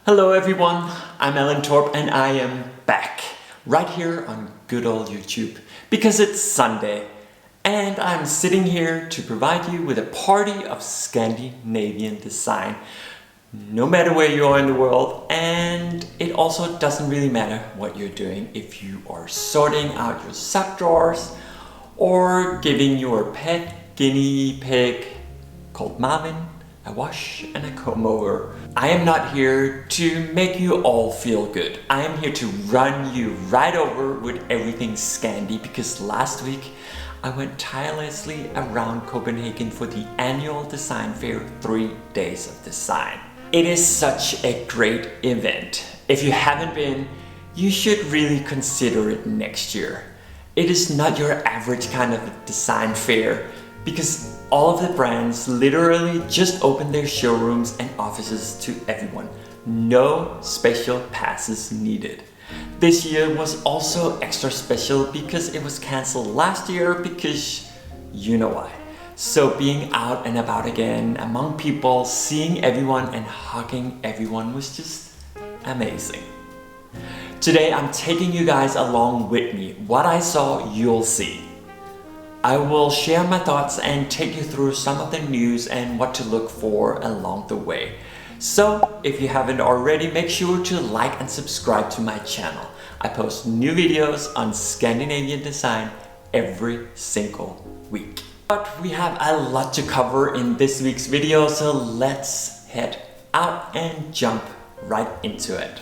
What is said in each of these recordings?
Hello everyone, I'm Allan Torp and I am back right here on good old YouTube because it's Sunday and I'm sitting here to provide you with a party of Scandinavian design no matter where you are in the world, and it also doesn't really matter what you're doing, if you are sorting out your sock drawers or giving your pet guinea pig called Marvin a wash and a comb over. I am not here to make you all feel good. I am here to run you right over with everything Scandi, because last week I went tirelessly around Copenhagen for the annual design fair, 3 days of design. It is such a great event. If you haven't been, you should really consider it next year. It is not your average kind of design fair, because all of the brands literally just opened their showrooms and offices to everyone. No special passes needed. This year was also extra special because it was cancelled last year, because you know why. So being out and about again among people, seeing everyone and hugging everyone was just amazing. Today I'm taking you guys along with me. What I saw, you'll see. I will share my thoughts and take you through some of the news and what to look for along the way. So if you haven't already, make sure to like and subscribe to my channel. I post new videos on Scandinavian design every single week. But we have a lot to cover in this week's video, so let's head out and jump right into it.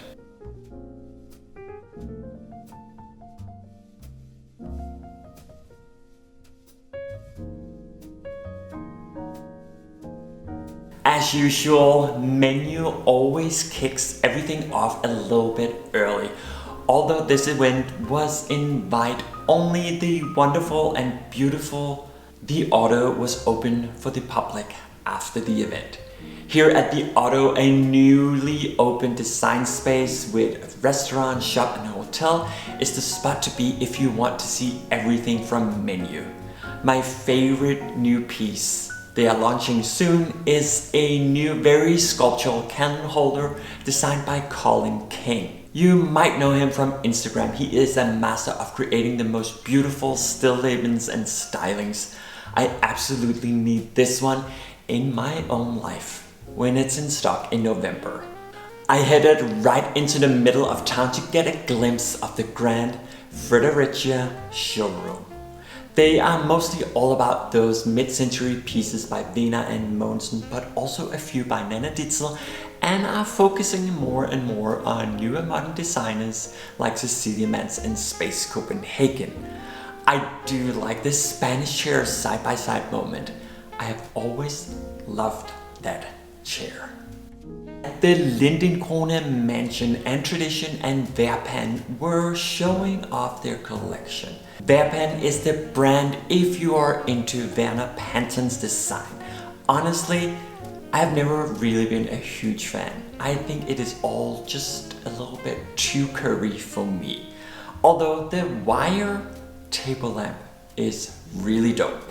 As usual, menu always kicks everything off a little bit early. Although this event was invite only, the wonderful and beautiful the Audo was open for the public after the event. Here at the Audo, a newly opened design space with a restaurant, shop and hotel, is the spot to be if you want to see everything from menu. My favorite new piece they are launching soon is a new very sculptural candle holder designed by Colin King. You might know him from Instagram. He is a master of creating the most beautiful still labels and stylings. I absolutely need this one in my own life when it's in stock in November. I headed right into the middle of town to get a glimpse of the grand Frederica showroom. They are mostly all about those mid-century pieces by Vena and Mogensen, but also a few by Nana Ditzel, and are focusing more and more on newer modern designers like Cecilia Mans and Space Copenhagen. I do like this Spanish chair side-by-side moment. I have always loved that chair. The Lindencrone Mansion and Tradition and Verpan were showing off their collection. Verpan is the brand if you are into Werner Panton's design. Honestly, I've never really been a huge fan. I think it is all just a little bit too curvy for me. Although the wire table lamp is really dope.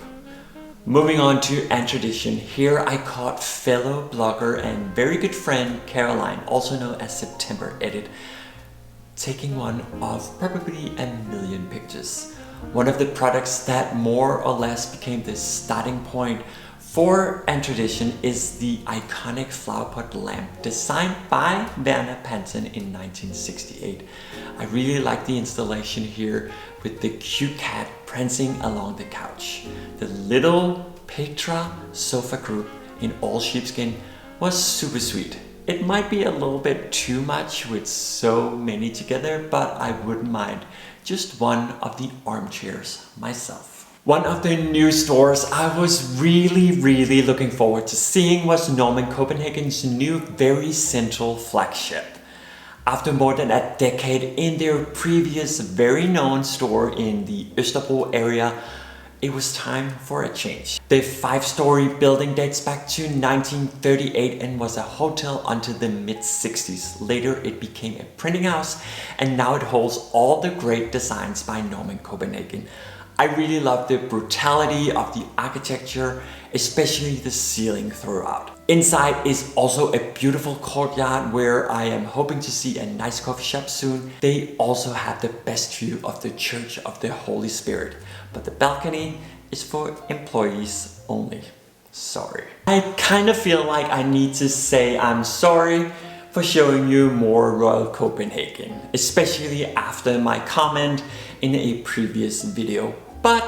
Moving on to Tradition, here I caught fellow blogger and very good friend Caroline, also known as September Edit, taking one of probably a million pictures. One of the products that more or less became the starting point for Tradition is the iconic flowerpot lamp designed by Werner Panton in 1968. I really like the installation here with the cute cat prancing along the couch. The little Petra sofa group in all sheepskin was super sweet. It might be a little bit too much with so many together, but I wouldn't mind just one of the armchairs myself. One of the new stores I was really looking forward to seeing was Normann Copenhagen's new very central flagship. After more than a decade in their previous very known store in the Østerbro area, it was time for a change. The 5-story building dates back to 1938 and was a hotel until the mid-60s. Later it became a printing house, and now it holds all the great designs by Normann Copenhagen. I really love the brutality of the architecture especially the ceiling throughout. Inside is also a beautiful courtyard where I am hoping to see a nice coffee shop soon. They also have the best view of the Church of the Holy Spirit, but the balcony is for employees only. Sorry. I kind of feel like I need to say I'm sorry for showing you more Royal Copenhagen, especially after my comment in a previous video, but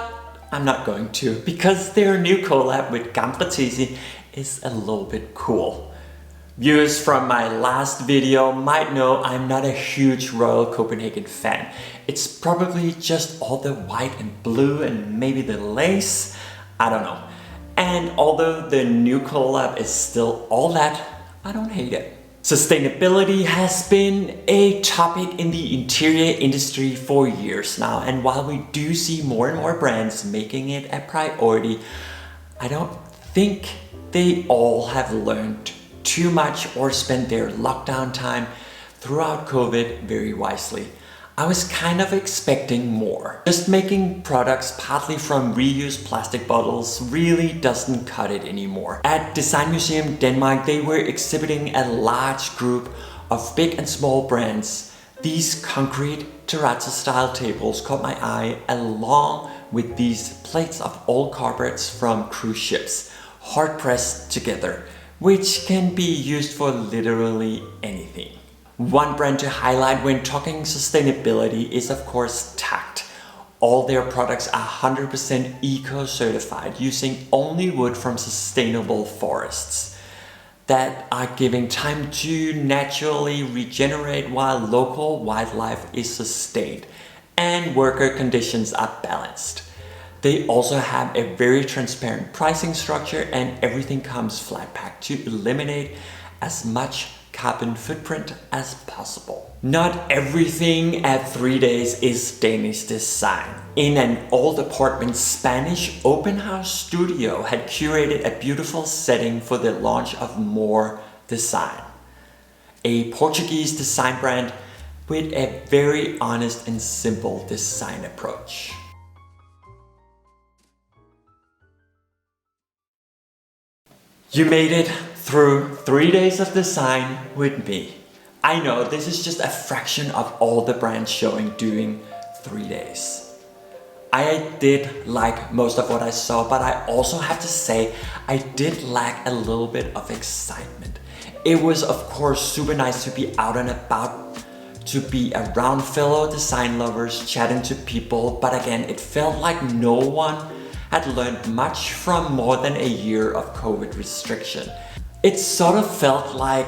I'm not going to, because their new collab with GamFratesi is a little bit cool. Viewers from my last video might know I'm not a huge Royal Copenhagen fan. It's probably just all the white and blue and maybe the lace, I don't know. And although the new collab is still all that, I don't hate it. Sustainability has been a topic in the interior industry for years now, and while we do see more and more brands making it a priority, I don't think they all have learned too much or spent their lockdown time throughout COVID very wisely. I was kind of expecting more. Just making products partly from reused plastic bottles really doesn't cut it anymore. At Design Museum Denmark, they were exhibiting a large group of big and small brands. These concrete terrazzo style tables caught my eye, along with these plates of old carpets from cruise ships, hard pressed together, which can be used for literally anything. One brand to highlight when talking sustainability is of course Takt. All their products are 100% eco-certified, using only wood from sustainable forests that are giving time to naturally regenerate while local wildlife is sustained and worker conditions are balanced. They also have a very transparent pricing structure, and everything comes flat packed to eliminate as much carbon footprint as possible. Not everything at 3 Days is Danish design. In an old apartment, Spanish Openhouse studio had curated a beautiful setting for the launch of More Design, a Portuguese design brand with a very honest and simple design approach. You made it through 3 days of design with me. I know this is just a fraction of all the brands showing during 3 days. I did like most of what I saw, but I also have to say I did lack a little bit of excitement. It was of course super nice to be out and about, to be around fellow design lovers, chatting to people, but again it felt like no one had learned much from more than a year of COVID restriction. It sort of felt like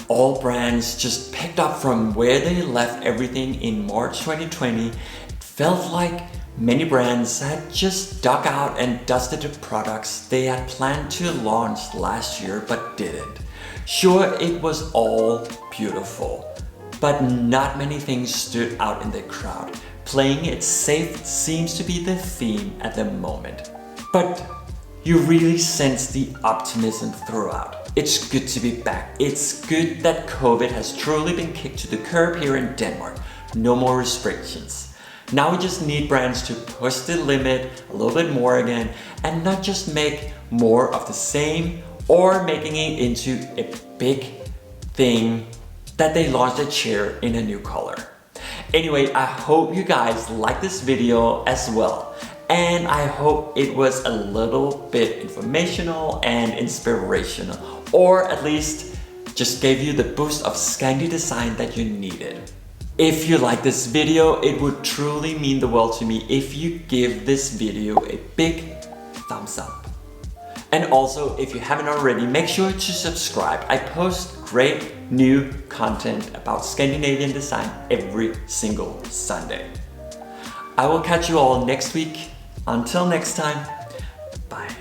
all brands just picked up from where they left everything in March 2020. It felt like many brands had just dug out and dusted the products they had planned to launch last year but didn't. Sure, it was all beautiful, but not many things stood out in the crowd. Playing it safe seems to be the theme at the moment. But you really sense the optimism throughout. It's good to be back. It's good that COVID has truly been kicked to the curb here in Denmark. No more restrictions. Now we just need brands to push the limit a little bit more again, and not just make more of the same or making it into a big thing that they launched a chair in a new color. Anyway, I hope you guys like this video as well. And I hope it was a little bit informational and inspirational, or at least just gave you the boost of Scandi design that you needed. If you like this video, it would truly mean the world to me if you give this video a big thumbs up. And also, if you haven't already, make sure to subscribe. I post great new content about Scandinavian design every single Sunday. I will catch you all next week. Until next time, bye.